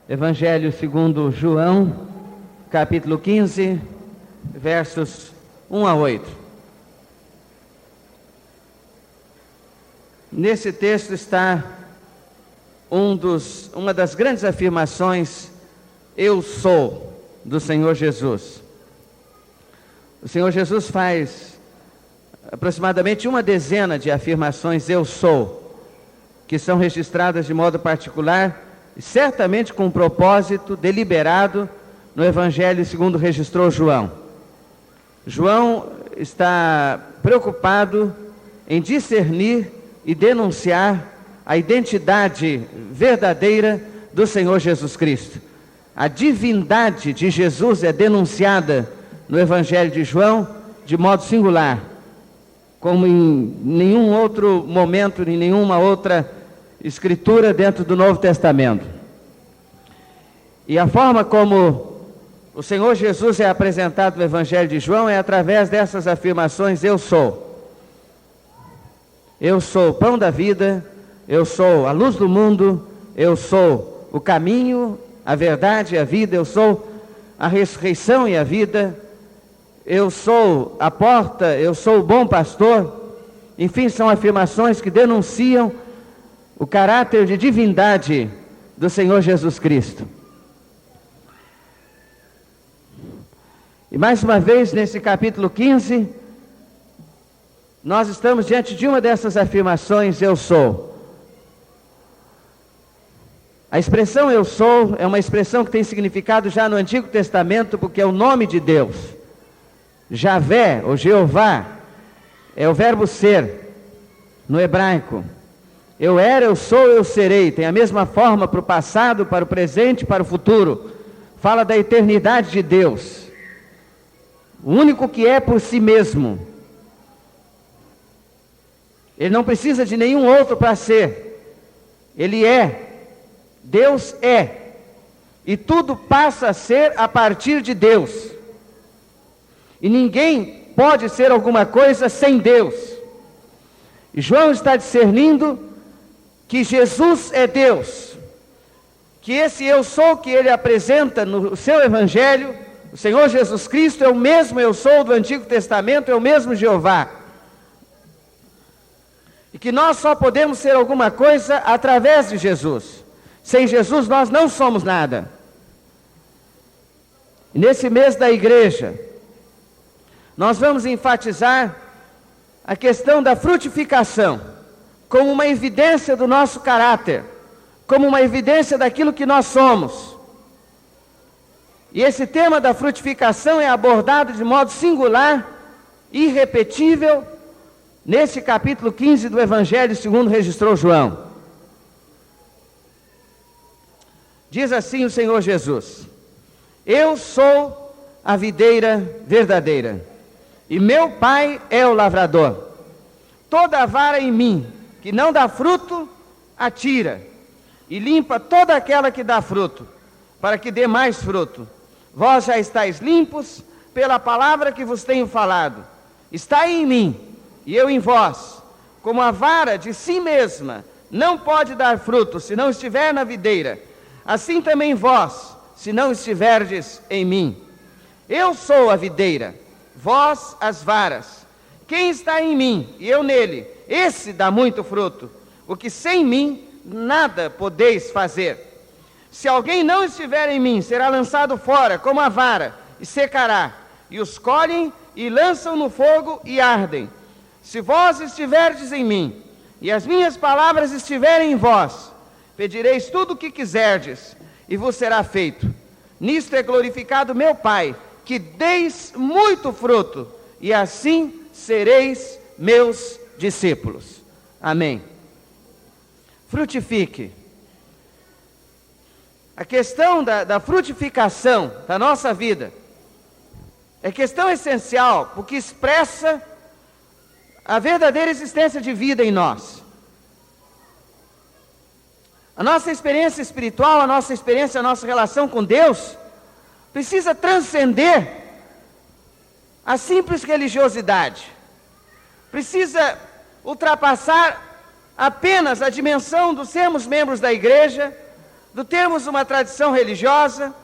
Evangelho segundo João, capítulo 15, versos 1 a 8. Nesse texto está uma das grandes afirmações, eu sou, do Senhor Jesus. O Senhor Jesus faz aproximadamente uma dezena de afirmações, eu sou, que são registradas de modo particular, e certamente com um propósito deliberado no Evangelho segundo registrou João. João está preocupado em discernir e denunciar a identidade verdadeira do Senhor Jesus Cristo. A divindade de Jesus é denunciada no Evangelho de João de modo singular, como em nenhum outro momento, em nenhuma outra escritura dentro do Novo Testamento. E a forma como o Senhor Jesus é apresentado no Evangelho de João é através dessas afirmações, eu sou. Eu sou o pão da vida, eu sou a luz do mundo, eu sou o caminho, a verdade e a vida, eu sou a ressurreição e a vida, eu sou a porta, eu sou o bom pastor. Enfim, são afirmações que denunciam o caráter de divindade do Senhor Jesus Cristo. E mais uma vez, nesse capítulo 15, nós estamos diante de uma dessas afirmações, eu sou. A expressão eu sou é uma expressão que tem significado já no Antigo Testamento, porque é o nome de Deus. Javé, ou Jeová, é o verbo ser, no hebraico. Eu era, eu sou, eu serei. Tem a mesma forma para o passado, para o presente, para o futuro. Fala da eternidade de Deus. O único que é por si mesmo. Ele não precisa de nenhum outro para ser. Ele é. Deus é. E tudo passa a ser a partir de Deus. E ninguém pode ser alguma coisa sem Deus. E João está discernindo que Jesus é Deus, que esse eu sou que ele apresenta no seu Evangelho, o Senhor Jesus Cristo é o mesmo eu sou do Antigo Testamento, é o mesmo Jeová. E que nós só podemos ser alguma coisa através de Jesus. Sem Jesus nós não somos nada. E nesse mês da igreja, nós vamos enfatizar a questão da frutificação, como uma evidência do nosso caráter, como uma evidência daquilo que nós somos. E esse tema da frutificação é abordado de modo singular, irrepetível, nesse capítulo 15 do Evangelho segundo registrou João. Diz assim o Senhor Jesus: eu sou a videira verdadeira, e meu Pai é o lavrador. Toda vara em mim que não dá fruto, atira, e limpa toda aquela que dá fruto, para que dê mais fruto. Vós já estáis limpos pela palavra que vos tenho falado. Estai em mim, e eu em vós. Como a vara de si mesma não pode dar fruto, se não estiver na videira, assim também vós, se não estiverdes em mim. Eu sou a videira, vós as varas. Quem está em mim, e eu nele, esse dá muito fruto, porque sem mim nada podeis fazer. Se alguém não estiver em mim, será lançado fora como a vara, e secará, e os colhem e lançam no fogo e ardem. Se vós estiverdes em mim, e as minhas palavras estiverem em vós, pedireis tudo o que quiserdes, e vos será feito. Nisto é glorificado meu Pai, que deis muito fruto, e assim sereis meus discípulos. Amém. Frutifique. A questão da frutificação da nossa vida é questão essencial, porque expressa a verdadeira existência de vida em nós. A nossa experiência espiritual, a nossa experiência, a nossa relação com Deus precisa transcender a simples religiosidade. Precisa ultrapassar apenas a dimensão de sermos membros da igreja, do termos uma tradição religiosa,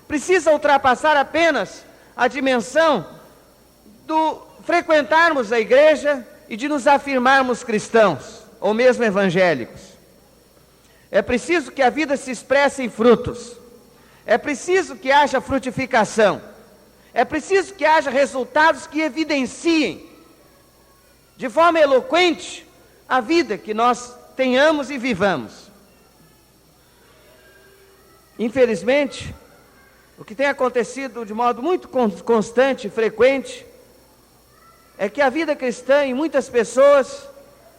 precisa ultrapassar apenas a dimensão do frequentarmos a igreja e de nos afirmarmos cristãos, ou mesmo evangélicos. É preciso que a vida se expresse em frutos. É preciso que haja frutificação. É preciso que haja resultados que evidenciem de forma eloquente a vida que nós tenhamos e vivamos. Infelizmente, o que tem acontecido de modo muito constante e frequente é que a vida cristã em muitas pessoas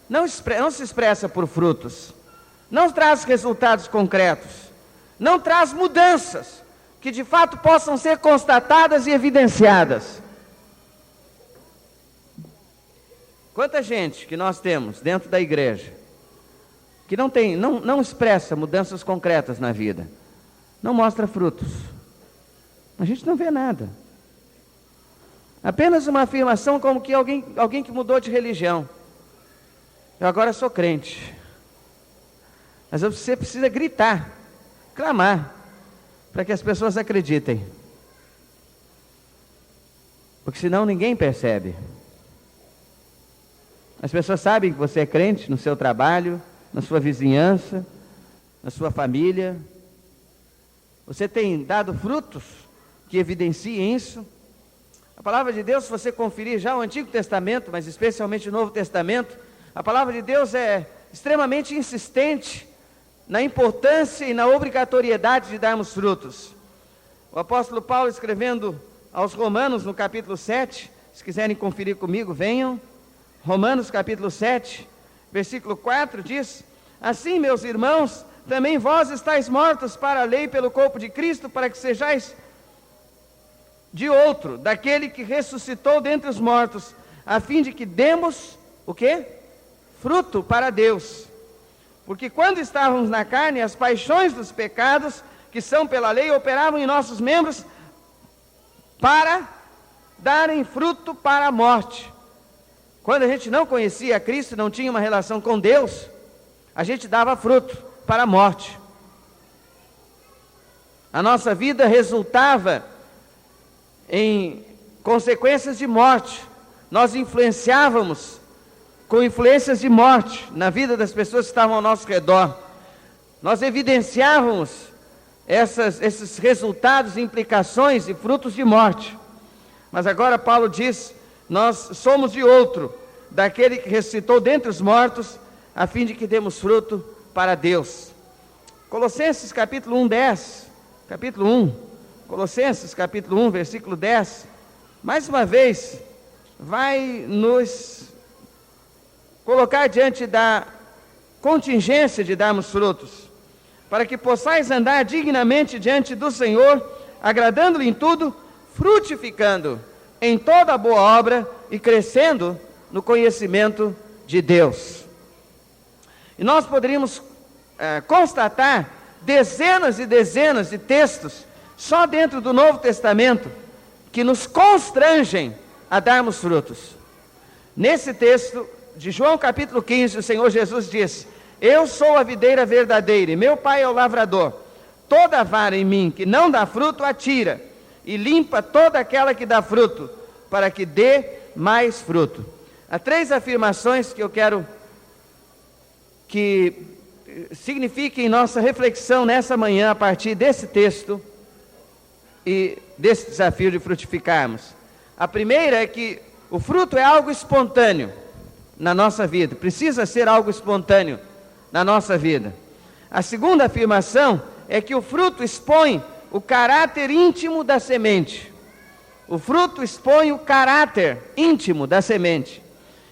não se expressa por frutos, não traz resultados concretos, não traz mudanças que de fato possam ser constatadas e evidenciadas. Quanta gente que nós temos dentro da igreja que não expressa mudanças concretas na vida, não mostra frutos. A gente não vê nada. Apenas uma afirmação como que alguém que mudou de religião. Eu agora sou crente. Mas você precisa gritar, clamar, para que as pessoas acreditem. Porque senão ninguém percebe. As pessoas sabem que você é crente no seu trabalho, na sua vizinhança, na sua família. Você tem dado frutos que evidenciem isso. A palavra de Deus, se você conferir já o Antigo Testamento, mas especialmente o Novo Testamento, a palavra de Deus é extremamente insistente na importância e na obrigatoriedade de darmos frutos. O apóstolo Paulo, escrevendo aos Romanos, no capítulo 7, se quiserem conferir comigo, venham. Romanos capítulo 7, versículo 4, diz: assim, meus irmãos, também vós estáis mortos para a lei pelo corpo de Cristo, para que sejais de outro, daquele que ressuscitou dentre os mortos, a fim de que demos, o quê? Fruto para Deus. Porque quando estávamos na carne, as paixões dos pecados, que são pela lei, operavam em nossos membros para darem fruto para a morte. Quando a gente não conhecia Cristo, não tinha uma relação com Deus, a gente dava fruto para a morte. A nossa vida resultava em consequências de morte. Nós influenciávamos com influências de morte na vida das pessoas que estavam ao nosso redor. Nós evidenciávamos esses resultados, implicações e frutos de morte. Mas agora Paulo diz: nós somos de outro, daquele que ressuscitou dentre os mortos, a fim de que demos fruto para Deus. Colossenses capítulo 1, 10, capítulo 1, Colossenses capítulo 1, versículo 10, mais uma vez, vai nos colocar diante da contingência de darmos frutos, para que possais andar dignamente diante do Senhor, agradando-lhe em tudo, frutificando em toda boa obra e crescendo no conhecimento de Deus. E nós poderíamos constatar dezenas e dezenas de textos só dentro do Novo Testamento que nos constrangem a darmos frutos. Nesse texto de João capítulo 15, o Senhor Jesus diz: eu sou a videira verdadeira e meu Pai é o lavrador. Toda vara em mim que não dá fruto, atira, e limpa toda aquela que dá fruto, para que dê mais fruto. Há 3 afirmações que eu quero que signifiquem nossa reflexão nessa manhã a partir desse texto e desse desafio de frutificarmos. A primeira é que o fruto é algo espontâneo na nossa vida, precisa ser algo espontâneo na nossa vida. A segunda afirmação é que o fruto expõe o caráter íntimo da semente. O fruto expõe o caráter íntimo da semente.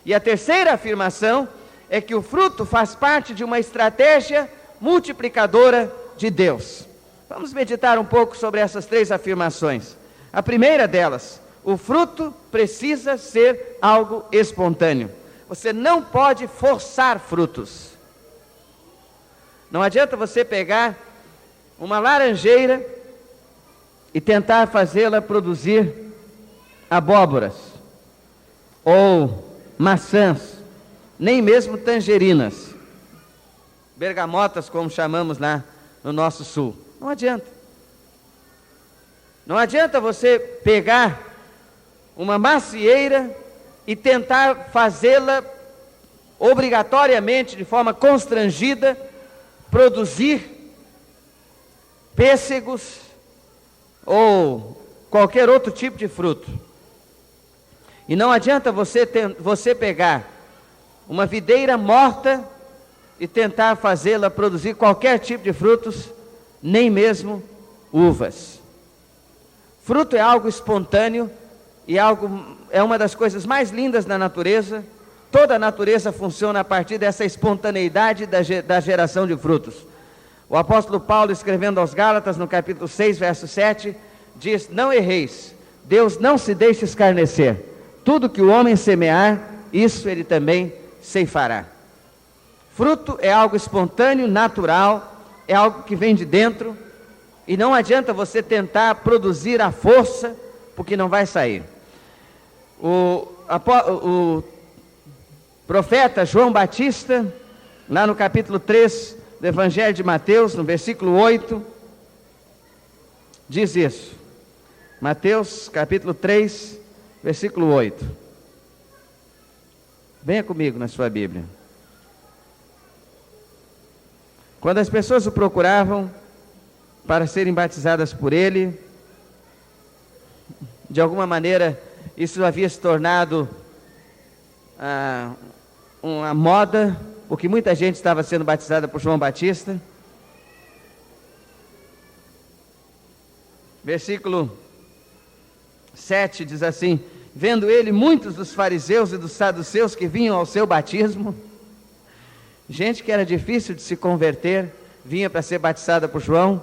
E a terceira afirmação é que o fruto faz parte de uma estratégia multiplicadora de Deus. Vamos meditar um pouco sobre essas 3 afirmações. A primeira delas: o fruto precisa ser algo espontâneo. Você não pode forçar frutos. Não adianta você pegar uma laranjeira e tentar fazê-la produzir abóboras, ou maçãs, nem mesmo tangerinas, bergamotas, como chamamos lá no nosso sul. Não adianta. Não adianta você pegar uma macieira e tentar fazê-la obrigatoriamente, de forma constrangida, produzir pêssegos ou qualquer outro tipo de fruto. E não adianta você pegar uma videira morta e tentar fazê-la produzir qualquer tipo de frutos, nem mesmo uvas. Fruto é algo espontâneo e é uma das coisas mais lindas da natureza. Toda a natureza funciona a partir dessa espontaneidade da geração de frutos. O apóstolo Paulo, escrevendo aos Gálatas, no capítulo 6, verso 7, diz: não erreis, Deus não se deixa escarnecer. Tudo que o homem semear, isso ele também ceifará. Fruto é algo espontâneo, natural, é algo que vem de dentro, e não adianta você tentar produzir à força, porque não vai sair. O profeta João Batista, lá no capítulo 3 do Evangelho de Mateus, no versículo 8, diz isso. Mateus capítulo 3, versículo 8. Venha comigo na sua Bíblia. Quando as pessoas o procuravam para serem batizadas por ele, de alguma maneira isso havia se tornado uma moda, porque muita gente estava sendo batizada por João Batista. Versículo 7 diz assim: vendo ele muitos dos fariseus e dos saduceus que vinham ao seu batismo, gente que era difícil de se converter, vinha para ser batizada por João,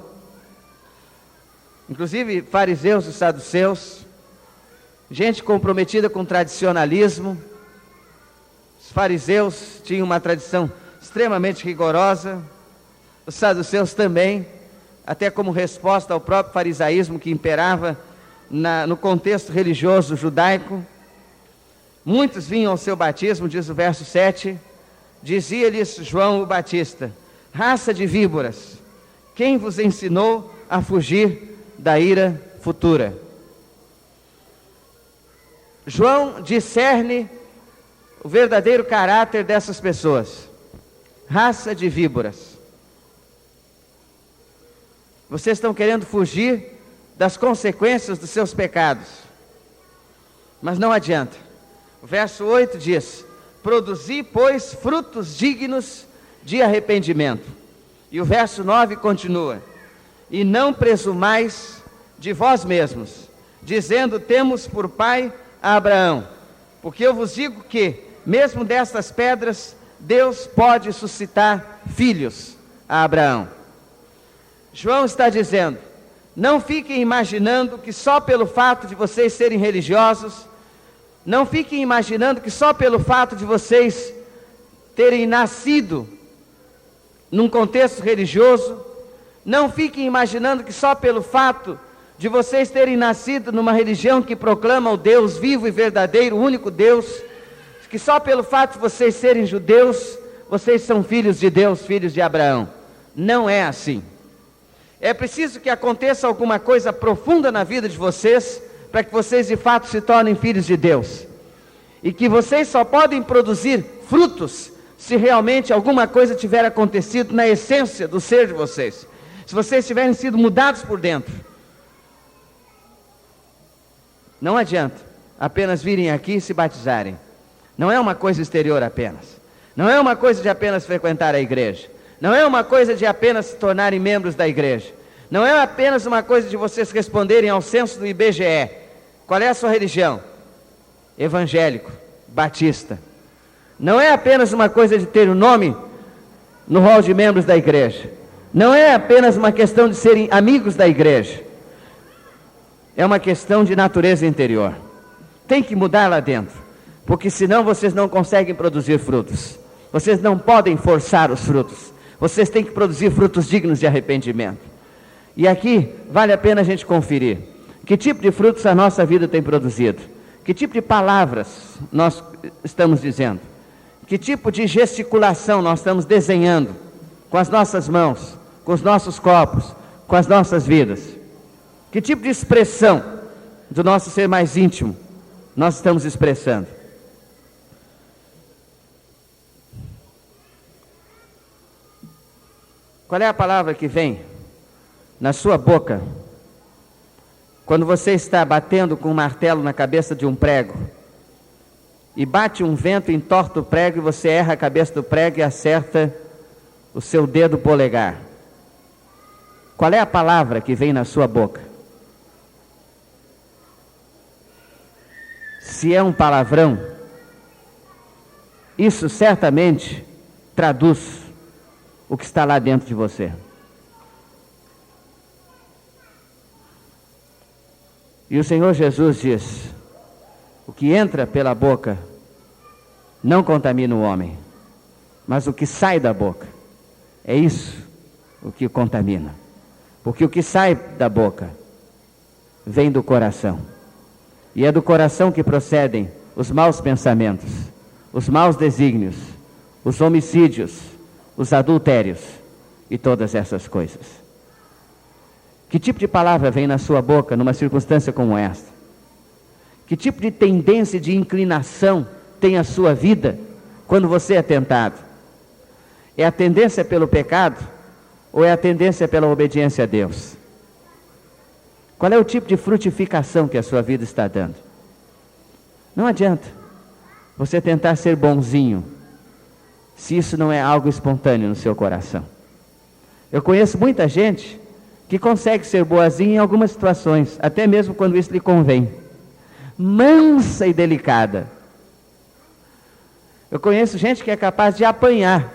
inclusive fariseus e saduceus, gente comprometida com tradicionalismo. Os fariseus tinham uma tradição extremamente rigorosa, os saduceus também, até como resposta ao próprio farisaísmo que imperava no contexto religioso judaico. Muitos vinham ao seu batismo, diz o verso 7, dizia-lhes João o Batista: raça de víboras, quem vos ensinou a fugir da ira futura? João discerne o verdadeiro caráter dessas pessoas. Raça de víboras. Vocês estão querendo fugir das consequências dos seus pecados, mas não adianta. O verso 8 diz: produzi, pois, frutos dignos de arrependimento. E o verso 9 continua: e não presumais de vós mesmos, dizendo: temos por pai a Abraão, porque eu vos digo que, mesmo destas pedras, Deus pode suscitar filhos a Abraão. João está dizendo: não fiquem imaginando que só pelo fato de vocês serem religiosos, não fiquem imaginando que só pelo fato de vocês terem nascido num contexto religioso, não fiquem imaginando que só pelo fato de vocês terem nascido numa religião que proclama o Deus vivo e verdadeiro, o único Deus, que só pelo fato de vocês serem judeus, vocês são filhos de Deus, filhos de Abraão. Não é assim. É preciso que aconteça alguma coisa profunda na vida de vocês, para que vocês de fato se tornem filhos de Deus. E que vocês só podem produzir frutos, se realmente alguma coisa tiver acontecido na essência do ser de vocês. Se vocês tiverem sido mudados por dentro. Não adianta apenas virem aqui e se batizarem. Não é uma coisa exterior apenas. Não é uma coisa de apenas frequentar a igreja. Não é uma coisa de apenas se tornarem membros da igreja. Não é apenas uma coisa de vocês responderem ao censo do IBGE. Qual é a sua religião? Evangélico, batista. Não é apenas uma coisa de ter o nome no rol de membros da igreja. Não é apenas uma questão de serem amigos da igreja. É uma questão de natureza interior. Tem que mudar lá dentro, porque senão vocês não conseguem produzir frutos. Vocês não podem forçar os frutos. Vocês têm que produzir frutos dignos de arrependimento. E aqui vale a pena a gente conferir que tipo de frutos a nossa vida tem produzido, que tipo de palavras nós estamos dizendo, que tipo de gesticulação nós estamos desenhando com as nossas mãos, com os nossos corpos, com as nossas vidas? Que tipo de expressão do nosso ser mais íntimo nós estamos expressando? Qual é a palavra que vem na sua boca quando você está batendo com um martelo na cabeça de um prego e bate um vento, entorta o prego e você erra a cabeça do prego e acerta o seu dedo polegar? Qual é a palavra que vem na sua boca? Se é um palavrão, isso certamente traduz o que está lá dentro de você. E o Senhor Jesus diz: o que entra pela boca não contamina o homem, mas o que sai da boca, é isso o que contamina. Porque o que sai da boca vem do coração. E é do coração que procedem os maus pensamentos, os maus desígnios, os homicídios, os adultérios e todas essas coisas. Que tipo de palavra vem na sua boca numa circunstância como esta? Que tipo de tendência, de inclinação tem a sua vida quando você é tentado? É a tendência pelo pecado ou é a tendência pela obediência a Deus? Qual é o tipo de frutificação que a sua vida está dando? Não adianta você tentar ser bonzinho se isso não é algo espontâneo no seu coração. Eu conheço muita gente que consegue ser boazinha em algumas situações, até mesmo quando isso lhe convém. Mansa e delicada. Eu conheço gente que é capaz de apanhar,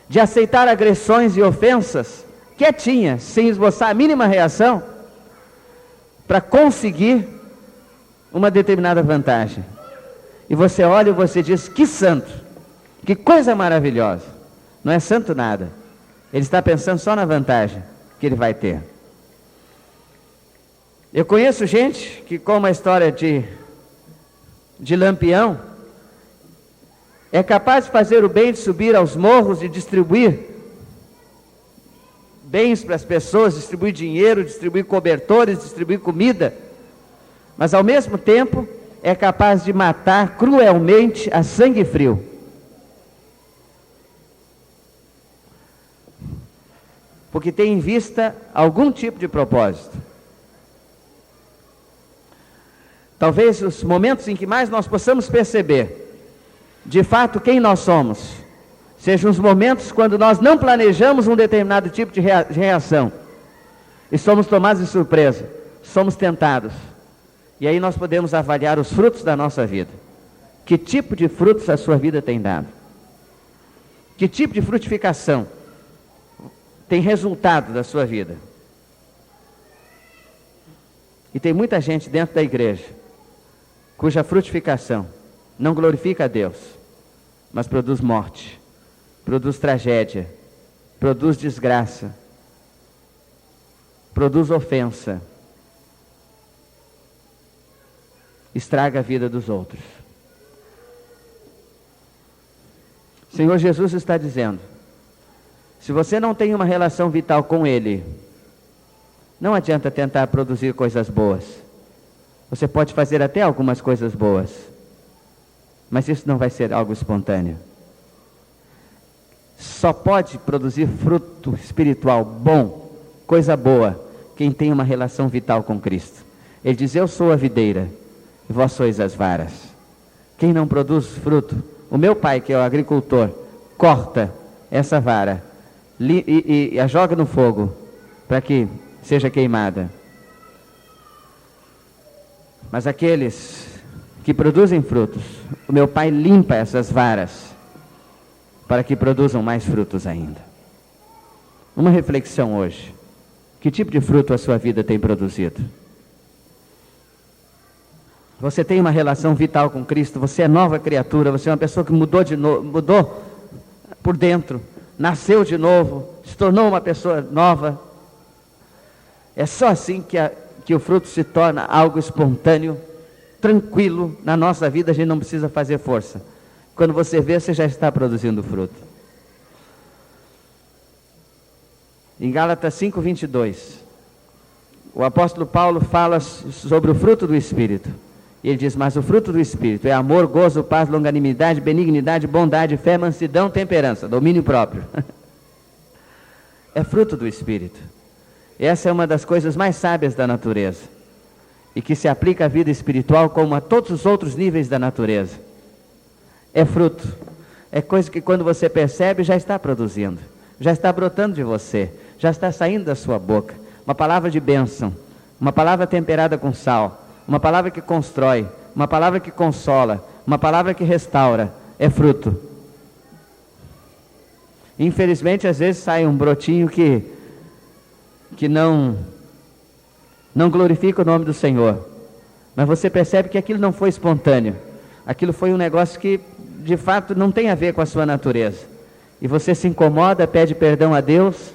de aceitar agressões e ofensas quietinha, sem esboçar a mínima reação, para conseguir uma determinada vantagem. E você olha e você diz: que santo, que coisa maravilhosa. Não é santo nada. Ele está pensando só na vantagem que ele vai ter. Eu conheço gente que, como a história de Lampião, é capaz de fazer o bem, de subir aos morros, de distribuir bens para as pessoas, distribuir dinheiro, distribuir cobertores, distribuir comida, mas ao mesmo tempo é capaz de matar cruelmente a sangue frio. Porque tem em vista algum tipo de propósito. Talvez os momentos em que mais nós possamos perceber, de fato, quem nós somos, sejam os momentos quando nós não planejamos um determinado tipo de reação e somos tomados de surpresa, somos tentados. E aí nós podemos avaliar os frutos da nossa vida. Que tipo de frutos a sua vida tem dado? Que tipo de frutificação tem resultado da sua vida? E tem muita gente dentro da igreja cuja frutificação não glorifica a Deus, mas produz morte, produz tragédia, produz desgraça, produz ofensa, estraga a vida dos outros. O Senhor Jesus está dizendo: se você não tem uma relação vital com Ele, não adianta tentar produzir coisas boas. Você pode fazer até algumas coisas boas, mas isso não vai ser algo espontâneo. Só pode produzir fruto espiritual bom, coisa boa, quem tem uma relação vital com Cristo. Ele diz: eu sou a videira e vós sois as varas. Quem não produz fruto, o meu pai, que é o agricultor, corta essa vara e a joga no fogo para que seja queimada. Mas aqueles que produzem frutos, o meu pai limpa essas varas para que produzam mais frutos ainda. Uma reflexão hoje: que tipo de fruto a sua vida tem produzido? Você tem uma relação vital com Cristo, você é nova criatura, você é uma pessoa que mudou por dentro, nasceu de novo, se tornou uma pessoa nova. É só assim que o fruto se torna algo espontâneo, tranquilo na nossa vida. A gente não precisa fazer força. Quando você vê, você já está produzindo fruto. Em Gálatas 5:22, o apóstolo Paulo fala sobre o fruto do Espírito. E ele diz: mas o fruto do Espírito é amor, gozo, paz, longanimidade, benignidade, bondade, fé, mansidão, temperança, domínio próprio. É fruto do Espírito. Essa é uma das coisas mais sábias da natureza, e que se aplica à vida espiritual como a todos os outros níveis da natureza. É fruto. É coisa que quando você percebe já está produzindo, já está brotando de você, já está saindo da sua boca. Uma palavra de bênção, uma palavra temperada com sal, uma palavra que constrói, uma palavra que consola, uma palavra que restaura, é fruto. Infelizmente, às vezes sai um brotinho que não glorifica o nome do Senhor, mas você percebe que aquilo não foi espontâneo, aquilo foi um negócio que de fato não tem a ver com a sua natureza, e você se incomoda, pede perdão a Deus,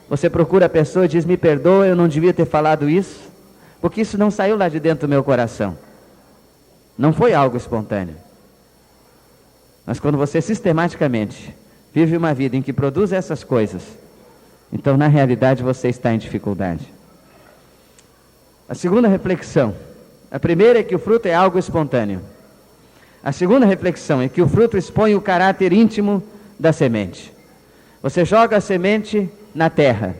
você procura a pessoa e diz: me perdoa, eu não devia ter falado isso, porque isso não saiu lá de dentro do meu coração, não foi algo espontâneo. Mas quando você sistematicamente vive uma vida em que produz essas coisas, então na realidade você está em dificuldade. A segunda reflexão, a primeira é que o fruto é algo espontâneo. A segunda reflexão é que o fruto expõe o caráter íntimo da semente. Você joga a semente na terra,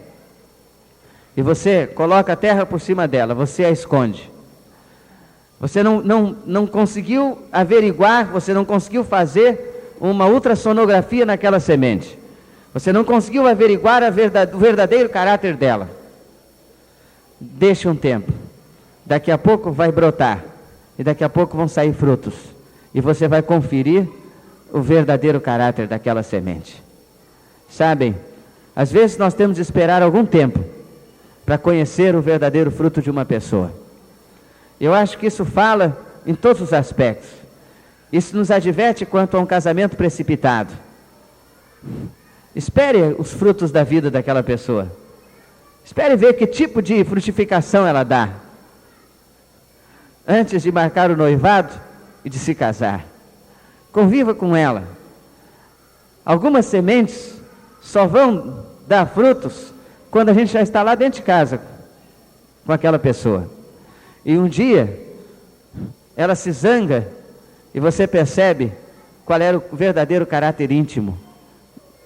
e você coloca a terra por cima dela, você a esconde. Você não conseguiu averiguar, você não conseguiu fazer uma ultrassonografia naquela semente. Você não conseguiu averiguar o verdadeiro caráter dela. Deixe um tempo, daqui a pouco vai brotar, e daqui a pouco vão sair frutos, e você vai conferir o verdadeiro caráter daquela semente. Sabem, às vezes nós temos de esperar algum tempo para conhecer o verdadeiro fruto de uma pessoa. Eu acho que isso fala em todos os aspectos. Isso nos adverte quanto a um casamento precipitado. Espere os frutos da vida daquela pessoa. Espere ver que tipo de frutificação ela dá, antes de marcar o noivado e de se casar. Conviva com ela. Algumas sementes só vão dar frutos quando a gente já está lá dentro de casa com aquela pessoa. E um dia ela se zanga e você percebe qual era o verdadeiro caráter íntimo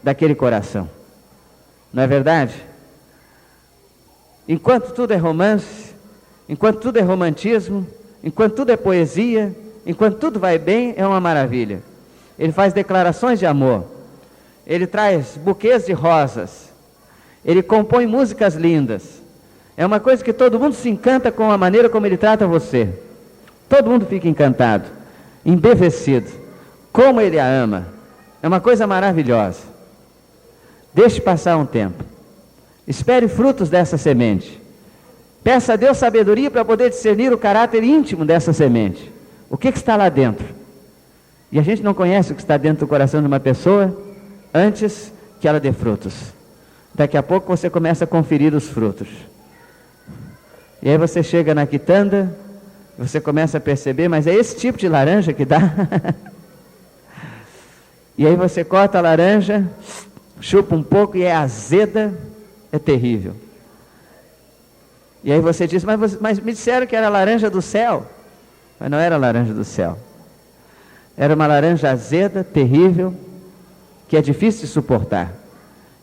daquele coração. Não é verdade? Enquanto tudo é romance, enquanto tudo é romantismo, enquanto tudo é poesia, enquanto tudo vai bem, é uma maravilha. Ele faz declarações de amor, ele traz buquês de rosas, ele compõe músicas lindas. É uma coisa que todo mundo se encanta com a maneira como ele trata você. Todo mundo fica encantado, embevecido, como ele a ama. É uma coisa maravilhosa. Deixe passar um tempo, espere frutos dessa semente, peça a Deus sabedoria para poder discernir o caráter íntimo dessa semente. O que está lá dentro? E a gente não conhece o que está dentro do coração de uma pessoa antes que ela dê frutos. Daqui a pouco você começa a conferir os frutos, e aí você chega na quitanda, você começa a perceber: mas é esse tipo de laranja que dá? E aí você corta a laranja, chupa um pouco e é azeda, é terrível. E aí você diz: mas me disseram que era laranja do céu. Mas não era laranja do céu. Era uma laranja azeda, terrível, que é difícil de suportar.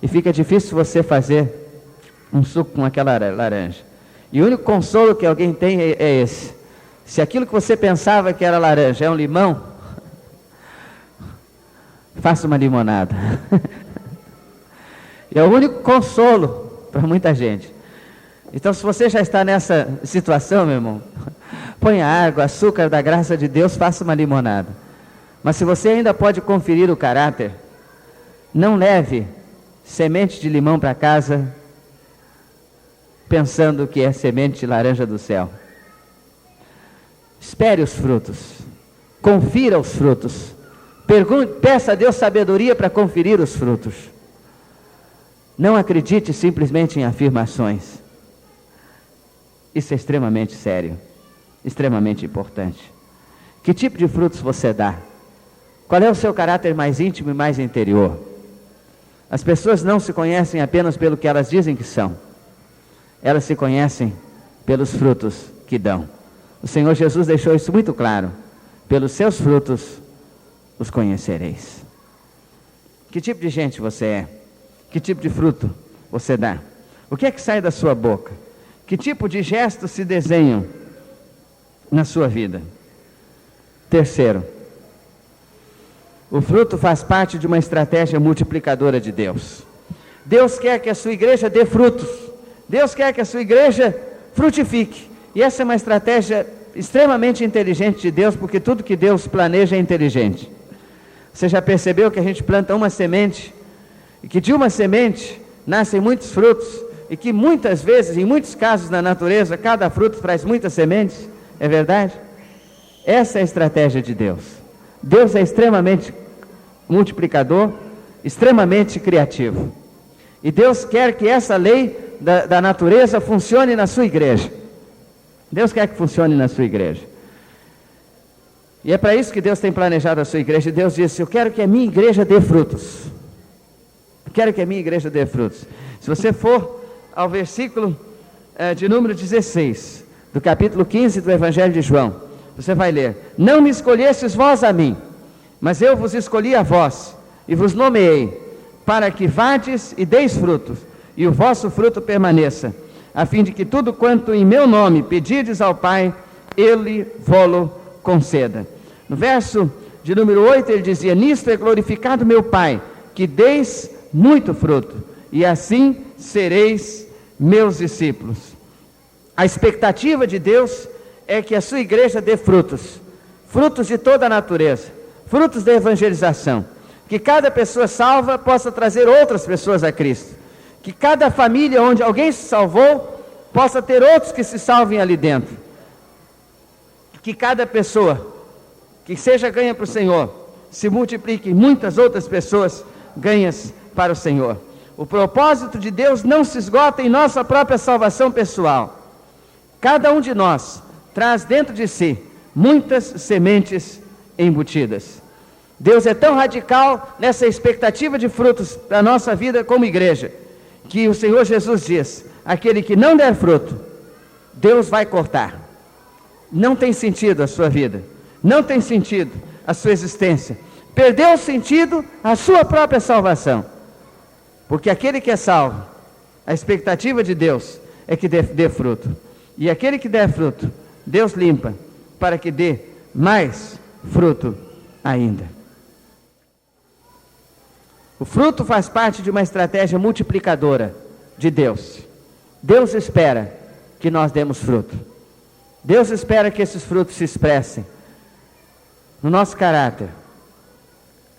E fica difícil você fazer um suco com aquela laranja. E o único consolo que alguém tem é esse: se aquilo que você pensava que era laranja é um limão, faça uma limonada. E é o único consolo para muita gente. Então, se você já está nessa situação, meu irmão, ponha água, açúcar da graça de Deus, faça uma limonada. Mas se você ainda pode conferir o caráter, não leve semente de limão para casa pensando que é semente de laranja do céu. Espere os frutos, confira os frutos, peça a Deus sabedoria para conferir os frutos. Não acredite simplesmente em afirmações. Isso é extremamente sério, extremamente importante. Que tipo de frutos você dá? Qual é o seu caráter mais íntimo e mais interior? As pessoas não se conhecem apenas pelo que elas dizem que são. Elas se conhecem pelos frutos que dão. O Senhor Jesus deixou isso muito claro. Pelos seus frutos os conhecereis. Que tipo de gente você é? Que tipo de fruto você dá? O que é que sai da sua boca? Que tipo de gestos se desenham na sua vida? Terceiro, o fruto faz parte de uma estratégia multiplicadora de Deus. Deus quer que a sua igreja dê frutos. Deus quer que a sua igreja frutifique. E essa é uma estratégia extremamente inteligente de Deus, porque tudo que Deus planeja é inteligente. Você já percebeu que a gente planta uma semente, e que de uma semente nascem muitos frutos, e que muitas vezes, em muitos casos na natureza, cada fruto traz muitas sementes? É verdade? Essa é a estratégia de Deus. Deus é extremamente multiplicador, extremamente criativo. E Deus quer que essa lei da natureza funcione na sua igreja. Deus quer que funcione na sua igreja. E é para isso que Deus tem planejado a sua igreja. E Deus disse: eu quero que a minha igreja dê frutos. Eu quero que a minha igreja dê frutos. Se você for ao versículo de número 16, do capítulo 15 do Evangelho de João, você vai ler: não me escolhestes vós a mim, mas eu vos escolhi a vós, e vos nomeei, para que vades e deis frutos, e o vosso fruto permaneça, a fim de que tudo quanto em meu nome pedirdes ao Pai, Ele vô-lo conceda. No verso de número 8 ele dizia: nisto é glorificado meu Pai, que deis muito fruto, e assim sereis meus discípulos. A expectativa de Deus é que a sua igreja dê frutos, frutos de toda a natureza, frutos da evangelização, que cada pessoa salva possa trazer outras pessoas a Cristo, que cada família onde alguém se salvou possa ter outros que se salvem ali dentro, que cada pessoa que seja ganha para o Senhor se multiplique, muitas outras pessoas ganhas para o Senhor. O propósito de Deus não se esgota em nossa própria salvação pessoal. Cada um de nós traz dentro de si muitas sementes embutidas. Deus é tão radical nessa expectativa de frutos para a nossa vida como igreja, que o Senhor Jesus diz: aquele que não der fruto, Deus vai cortar. Não tem sentido a sua vida, não tem sentido a sua existência, perdeu o sentido a sua própria salvação, porque aquele que é salvo, a expectativa de Deus é que dê fruto, e aquele que der fruto, Deus limpa para que dê mais fruto ainda. O fruto faz parte de uma estratégia multiplicadora de Deus. Deus espera que nós demos fruto. Deus espera que esses frutos se expressem no nosso caráter,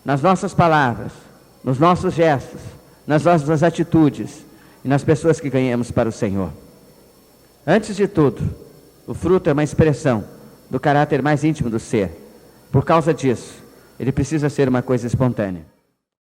nas nossas palavras, nos nossos gestos, nas nossas atitudes e nas pessoas que ganhamos para o Senhor. Antes de tudo, o fruto é uma expressão do caráter mais íntimo do ser. Por causa disso, ele precisa ser uma coisa espontânea.